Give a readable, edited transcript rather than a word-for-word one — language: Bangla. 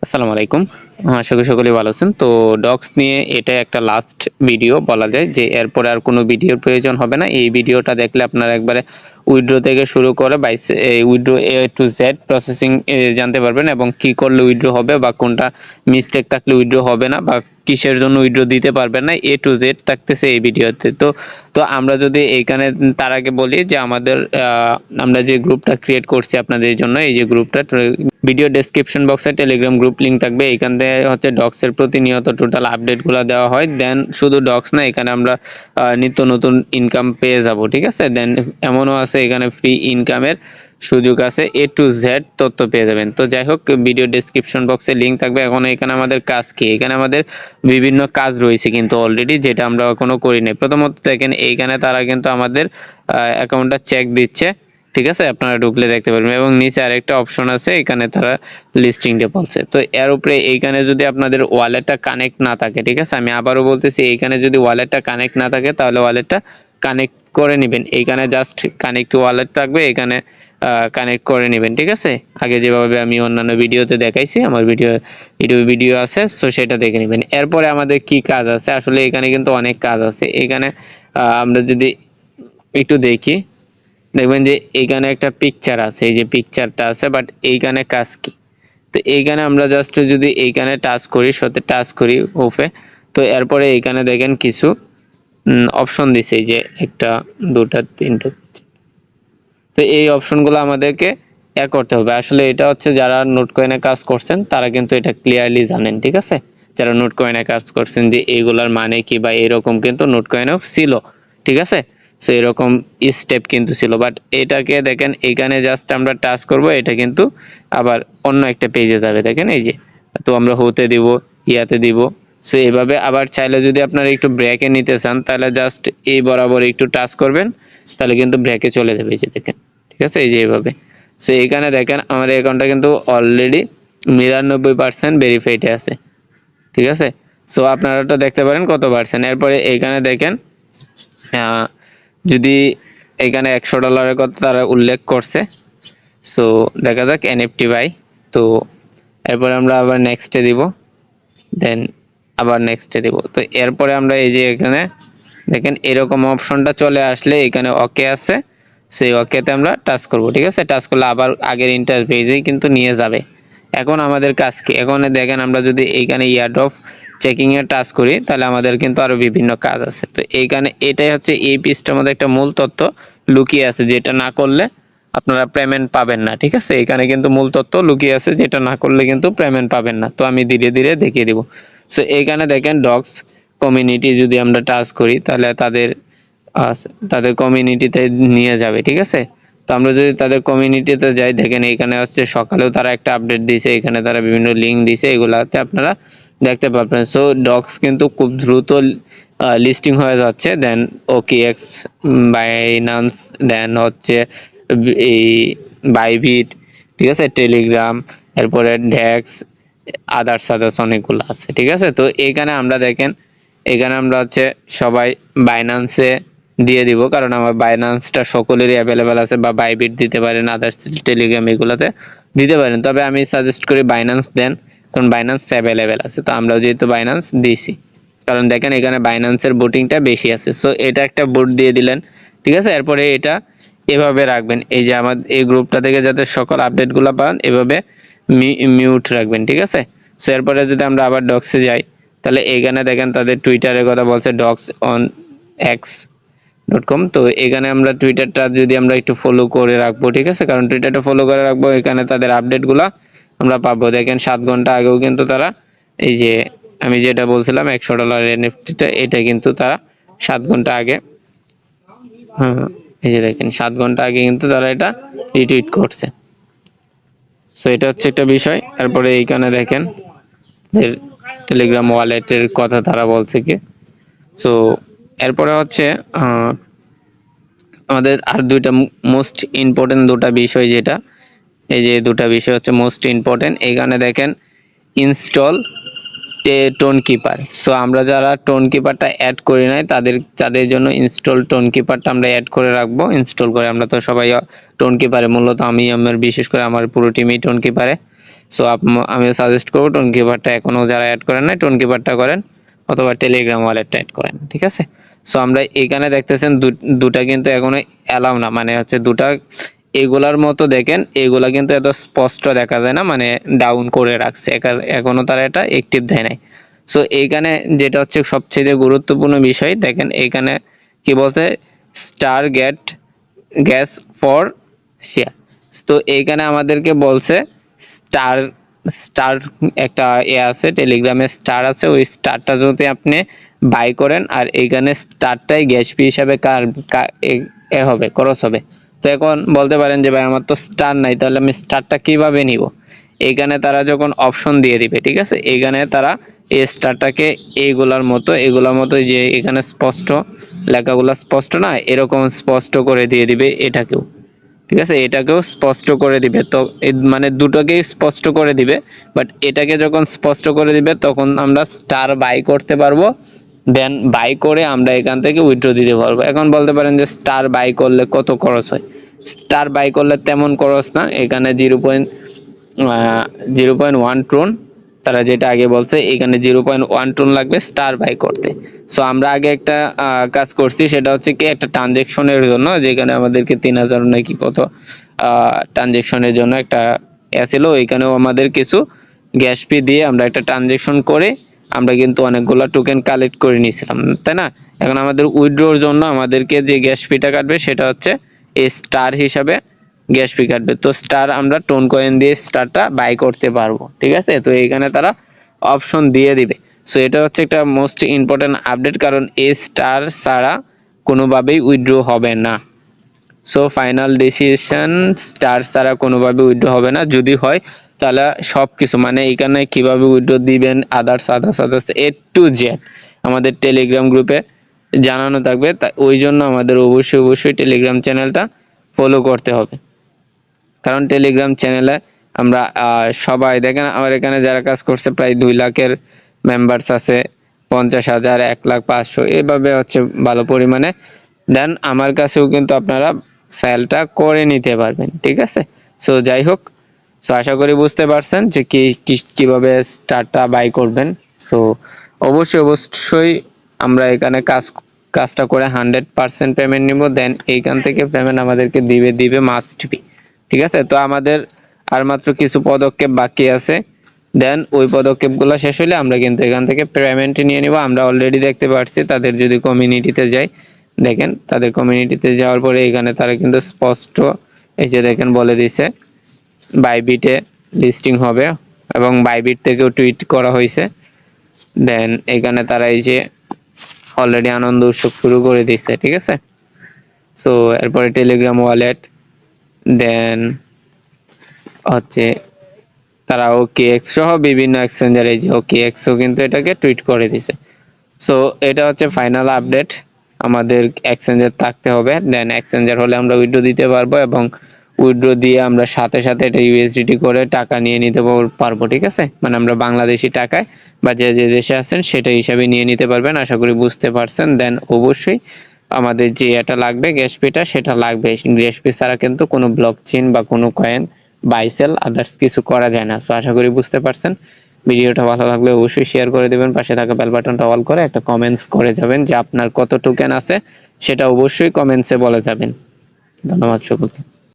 আসসালামু আলাইকুম। আশা করি সকলেই ভালো আছেন। তো ডক্স নিয়ে এটা একটা লাস্ট ভিডিও বলা যায় যে এরপরে আর কোনো ভিডিওর প্রয়োজন হবে না। এই ভিডিওটা দেখলে আপনারা একবারে উইথড্র থেকে শুরু করে withdraw A to Z processing জানতে পারবেন এবং কি করলে উইথড্র হবে বা কোনটা মিস্টেক থাকলে উইথড্র হবে না বা কিসের জন্য উইথড্র দিতে পারবেন না A to Z থাকতেছে এই ভিডিওতে। তো আমরা যদি এইখানে তার আগে বলি যে আমরা যে গ্রুপটা ক্রিয়েট করছি আপনাদের জন্য, এই যে গ্রুপটা ভিডিও ডেসক্রিপশন বক্সে টেলিগ্রাম গ্রুপ লিংক থাকবে। এখান থেকে হচ্ছে ডক্সের প্রতিনিয়ত টোটাল আপডেটগুলো দেওয়া হয়। দেন শুধু ডক্স না, এখানে আমরা নিত্য নতুন ইনকাম পেয়ে যাব, ঠিক আছে। দেন এমনও আছে এখানে ফ্রি ইনকামের সুযোগ আছে, A to Z তথ্য পেয়ে যাবেন। তো যাই হোক, ভিডিও ডেসক্রিপশন বক্সে লিংক থাকবে। এখন এখানে আমাদের কাজ কি, এখানে আমাদের বিভিন্ন কাজ রয়েছে কিন্তু অলরেডি, যেটা আমরা এখনো করি নাই। প্রথমত দেখেন এইখানে তারা কিন্তু আমাদের অ্যাকাউন্টটা চেক দিচ্ছে, ঠিক আছে। আপনারা ঢুকলে দেখতে পারবেন এবং নিচে আরেকটা অপশন আছে, এখানে তারা লিস্টিংটা বলছে। তো এর উপরে এইখানে যদি আপনাদের ওয়ালেটটা কানেক্ট না থাকে, ঠিক আছে, আমি আবারও বলতেছি, এইখানে যদি ওয়ালেটটা কানেক্ট না থাকে তাহলে ওয়ালেটটা কানেক্ট করে নেবেন। এইখানে জাস্ট কানেক্ট ওয়ালেট থাকবে, এখানে কানেক্ট করে নেবেন, ঠিক আছে। আগে যেভাবে আমি অন্যান্য ভিডিওতে দেখাইছি, আমার ভিডিও আছে, তো সেটা দেখে নেবেন। এরপরে আমাদের কি কাজ আছে, আসলে এখানে কিন্তু অনেক কাজ আছে। এখানে আমরা যদি একটু দেখি, দেখবেন যে এইখানে একটা পিকচার আছে, এই যে পিকচারটা আছে, বাট এইখানে কাজ কি। তো এইখানে আমরা জাস্ট যদি এইখানে টাচ করি, সাথে টাচ করি ওপে, তো এরপরে এইখানে দেখেন কিছু অপশন দিছে, এই যে একটা, দুটা, তিনটা। তো এই অপশনগুলো আমাদেরকে করতে হবে। আসলে এটা হচ্ছে যারা নোট কয়েনে কাজ করছেন তারা কিন্তু এটা ক্লিয়ারলি জানেন, ঠিক আছে। যারা নোট কয়েনে কাজ করছেন যে এইগুলার মানে কি, বা এরকম কিন্তু নোট কয়েনেও ছিল, ঠিক আছে। সো এরকম স্টেপ কিন্তু ছিল, বাট এটাকে দেখেন এখানে জাস্ট আমরা টাচ করব, এটা কিন্তু আবার অন্য একটা পেজে যাবে, দেখেন এই যে। তো আমরা হতে দিব, ইয়াতে দিব। সো এইভাবে আবার চাইলে যদি আপনারা একটু ব্রেকে নিতে চান তাহলে জাস্ট এই বরাবর একটু টাচ করবেন, তাহলে কিন্তু ব্রেকে চলে যাবে, এই যে দেখেন, ঠিক আছে, এই যে এইভাবে। সো এইখানে দেখেন আমার অ্যাকাউন্টটা কিন্তু অলরেডি 99% ভেরিফাইড আছে, ঠিক আছে। সো আপনারা তো দেখতে পারেন কত পার্সেন্ট। এরপরে এইখানে দেখেন যদি এখানে $100 কথা তারা উল্লেখ করছে। সো দেখা যাক এনএফটি বাই। তো এরপরে আমরা আবার নেক্সটে দিব, দেন আবার নেক্সটে দিব। তো এরপরে আমরা এই যে এখানে দেখেন এরকম অপশনটা চলে আসলে এখানে ওকে আছে, সেই ওকেতে আমরা টাচ করব, ঠিক আছে। টাচ করলে আবার আগের ইন্টারফেসেই কিন্তু নিয়ে যাবে। এখন আমাদের কাজ কি, এখন দেখেন আমরা যদি এইখানে yard of checking A touch করি তাহলে আমাদের কিন্তু আরো বিভিন্ন কাজ আছে। তো এইখানে এটাই হচ্ছে এই পিসটার মধ্যে একটা মূল তথ্য লুকিয়ে আছে, যেটা না করলে আপনারা পেমেন্ট পাবেন না, ঠিক আছে। এখানে কিন্তু মূল তথ্য লুকিয়ে আছে, যেটা না করলে কিন্তু পেমেন্ট পাবেন না। তো আমি ধীরে ধীরে দেখিয়ে দিব। সো এইখানে দেখেন ডক্স কমিউনিটি যদি আমরা টাচ করি তাহলে তাদের কমিউনিটিতে নিয়ে যাবে, ঠিক আছে। তো আমরা যদি তাদের কমিউনিটিতে যাই, দেখেন এখানে হচ্ছে সকালেও তারা একটা আপডেট দিয়েছে, এখানে তারা বিভিন্ন লিঙ্ক দিয়েছে, এগুলাতে আপনারা দেখতে পাবেন। সো ডক্স কিন্তু খুব দ্রুত লিস্টিং হয়ে যাচ্ছে। দেন OKX, বাইনান্স, দেন হচ্ছে এই বাইবিট, ঠিক আছে, টেলিগ্রাম, এরপরে ডেক্স, আদার্স অনেকগুলো আছে, ঠিক আছে। তো এখানে আমরা দেখেন, এখানে আমরা হচ্ছে সবাই বাইনান্সে দিয়ে দিব, কারণ আমার বাইনান্সটা সকলেরই অ্যাভেলেবেল আছে, বা বাইবিট দিতে পারেন, আদার্স টেলিগ্রাম এগুলোতে দিতে পারেন। তবে আমি সাজেস্ট করি বাইনান্স দেন, কারণ বাইনান্স অ্যাভেলেবেল আছে। তো আমরা যেহেতু বাইনান্স দিছি, কারণ দেখেন এখানে বাইনান্সের বোটিংটা বেশি আছে। সো এটা একটা বোট দিয়ে দিলেন, ঠিক আছে। এরপরে এটা এভাবে রাখবেন, এই যে আমার এই গ্রুপটা থেকে যাতে সকল আপডেটগুলো পান, এভাবে মিউট রাখবেন, ঠিক আছে। সো এরপরে যদি আমরা আবার ডক্সে যাই, তাহলে এখানে দেখেন তাদের টুইটারের কথা বলছে, docs.on.x.com। তো এখানে আমরা টুইটারটা যদি আমরা একটু ফলো করে রাখবো, ঠিক আছে, কারণ টুইটারটা ফলো করে রাখবো, এখানে তাদের আপডেটগুলো আমরা পাবো। দেখেন 7 ঘন্টা আগেও কিন্তু তারা এই যে আমি যেটা বলছিলাম $100 এনএফটিটা, এটা কিন্তু তারা 7 ঘন্টা আগে, হ্যাঁ, এই যে দেখেন 7 ঘন্টা আগে কিন্তু তারা এটা রিটুইট করছে। সো এটা হচ্ছে একটা বিষয়। তারপরে এইখানে দেখেন টেলিগ্রাম ওয়ালেটের কথা তারা বলছে কি। সো এরপরে হচ্ছে আমাদের আর দুইটা মোস্ট ইম্পর্টেন্ট দুটা বিষয়, যেটা এই যে দুটা বিষয় হচ্ছে মোস্ট ইম্পর্টেন্ট। এখানে দেখেন ইনস্টল টোন কিপার। সো আমরা যারা টোন কিপারটা অ্যাড করি নাই তাদের জন্য ইনস্টল টোন কিপারটা আমরা অ্যাড করে রাখবো। ইনস্টল করে আমরা তো সবাই টোন কিপারে, মূলত আমি আমার বিশেষ করে আমার পুরো টিমই টোন কিপারে সো আমি সাজেস্ট করবো টোন কিপারটা এখনো যারা অ্যাড করেন নাই টোন কিপারটা করেন অথবা টেলিগ্রাম ওয়ালেটটা অ্যাড করেন, ঠিক আছে। সো আমরা এখানে দেখতেছেন দুটা কিন্তু এখনো অ্যালাউ না, মানে হচ্ছে দুটা এগুলার মতো দেখেন, এগুলা কিন্তু এত স্পষ্ট দেখা যায় না, মানে ডাউন করে রাখছে, এখনো তারা এটা অ্যাক্টিভ দেয় নাই। সো এইখানে যেটা হচ্ছে সবচেয়ে গুরুত্বপূর্ণ বিষয়, দেখেন এইখানে কি বলছে, star get gas for share. তো এইখানে আমাদেরকে বলছে স্টার স্টার একটা আছে টেলিগ্রামে স্টার আছে, ওই স্টারটা যদি আপনি বাই করেন আর এইখানে স্টারটাই গ্যাস ফি হিসাবে হবে, খরচ হবে। তো এখন বলতে পারেন যে ভাই আমার তো স্টার নাই, তাহলে আমি স্টারটা কিভাবে নিব? এইখানে তারা যখন অপশন দিয়ে দিবে, ঠিক আছে, এইখানে তারা এই স্টারটাকে এগুলার মতো যে এখানে স্পষ্ট লেখাগুলো স্পষ্ট না, এরকম স্পষ্ট করে দিয়ে দিবে এটাকেও, ঠিক আছে, এটাকেও স্পষ্ট করে দিবে। তো মানে দুটোকেই স্পষ্ট করে দিবে, বাট এটাকে যখন স্পষ্ট করে দিবে তখন আমরা স্টার বাই করতে পারবো, দেন বাই করে আমরা এখান থেকে উইথড্র দিতে পারবো। এখন বলতে পারেন যে স্টার বাই করলে কত খরচ হয়? স্টার বাই করলে তেমন খরচ না, এখানে 0.1 ট্রন তারা যেটা আগে বলছে, এখানে 0.1 ট্রন লাগবে স্টার বাই করতে। সো আমরা আগে একটা কাজ করছি, সেটা হচ্ছে কি একটা ট্রানজেকশনের জন্য, যেখানে আমাদেরকে 3000 নাকি কত ট্রানজেকশনের জন্য একটা ছিল, এখানেও আমাদের কিছু গ্যাস ফি দিয়ে আমরা একটা ট্রানজেকশন করে আমরা কিন্তু অনেকগুলো টোকেন কালেক্ট করে নিয়েছিলাম, তাই না? এখন আমাদের উইথড্রোর জন্য আমাদেরকে যে গ্যাস ফিটা কাটবে সেটা হচ্ছে এই স্টার হিসাবে গ্যাস ফি কাটবে। তো স্টার আমরা টোন কয়েন দিয়ে স্টারটা বাই করতে পারবো, ঠিক আছে। তো এইখানে তারা অপশন দিয়ে দিবে। সো এটা হচ্ছে একটা মোস্ট ইম্পর্টেন্ট আপডেট, কারণ এই স্টার ছাড়া কোনোভাবেই উইথড্র হবে না। সো ফাইনাল ডিসিশন, স্টার ছাড়া কোনোভাবে উইথড্র হবে না, যদি হয় তাহলে সব কিছু মানে এখানে কিভাবে উইথড্র দিবেন আদার্স এ টু জেড আমাদের টেলিগ্রাম গ্রুপে জানানো থাকবে। ওই জন্য আমাদের অবশ্যই টেলিগ্রাম চ্যানেলটা ফলো করতে হবে, কারণ টেলিগ্রাম চ্যানেলে আমরা সবাই দেখেন, আমার এখানে যারা কাজ করছে প্রায় 2 লাখের মেম্বার্স আছে, 50,000, 1,00,000, 500 এভাবে হচ্ছে ভালো পরিমাণে। দেন আমার কাছেও কিন্তু আপনারা সেলটা করে নিতে পারবেন, ঠিক আছে। সো যাই হোক, সো আশা করি বুঝতে পারছেন যে কিভাবে স্টারটা বাই করবেন। সো অবশ্যই আমরা এখানে কাজটা করে 100% পেমেন্ট নিব, দেন এইখান থেকে পেমেন্ট আমাদেরকে দিবে মাস্ট বি, ঠিক আছে। তো আমাদের আর মাত্র কিছু পদক্ষেপ বাকি আছে, দেন ওই পদক্ষেপগুলো শেষ হলে আমরা কিন্তু এখান থেকে পেমেন্ট নিয়ে নিব। আমরা অলরেডি দেখতে পাচ্ছি তাদের যদি কমিউনিটিতে যাই, দেখেন তাদের কমিউনিটিতে যাওয়ার পরে এখানে তারা কিন্তু স্পষ্ট এই যে দেখেন বলে দিছে বাইবিটে লিস্টিং হবে, এবং বাইবিট থেকেও টুইট করা হয়েছে। দেন এখানে তারা এই যে অলরেডি আনন্দ উৎসব শুরু করে দিয়েছে, ঠিক আছে। সো এরপরে টেলিগ্রাম ওয়ালেট, দেন হচ্ছে তারা OKX সহ বিভিন্ন এক্সচেঞ্জার, এই যে OKXও কিন্তু এটাকে টুইট করে দিছে। সো এটা হচ্ছে ফাইনাল আপডেট, আমাদের এক্সচেঞ্জার থাকতে হবে, দেন এক্সচেঞ্জার হলে আমরা উইথড্র দিতে পারবো, এবং উইথড্র দিয়ে আমরা সাথে এটা ইউএসডিটি করে টাকা নিয়ে নিতে পারবো, ঠিক আছে। মানে আমরা বাংলাদেশি টাকায় বা যে দেশে আছেন সেটা হিসাবে নিয়ে নিতে পারবেন। আশা করি বুঝতে পারছেন। দেন অবশ্যই আমাদের যে এটা লাগবে গ্যাস ফিটা, সেটা লাগবে। গ্যাস ফি ছাড়া কিন্তু কোনো ব্লকচেইন বা কোনো কয়েন বাই সেল আদার্স কিছু করা যায় না। সো আশা করি বুঝতে পারছেন। ভিডিওটা ভালো লাগলে অবশ্যই শেয়ার করে দিবেন, পাশে থাকা বেল বাটনটা অল করে একটা কমেন্টস করে যাবেন যে আপনার কত টোকেন আছে, সেটা অবশ্যই কমেন্টসে বলে যাবেন। ধন্যবাদ সকলকে।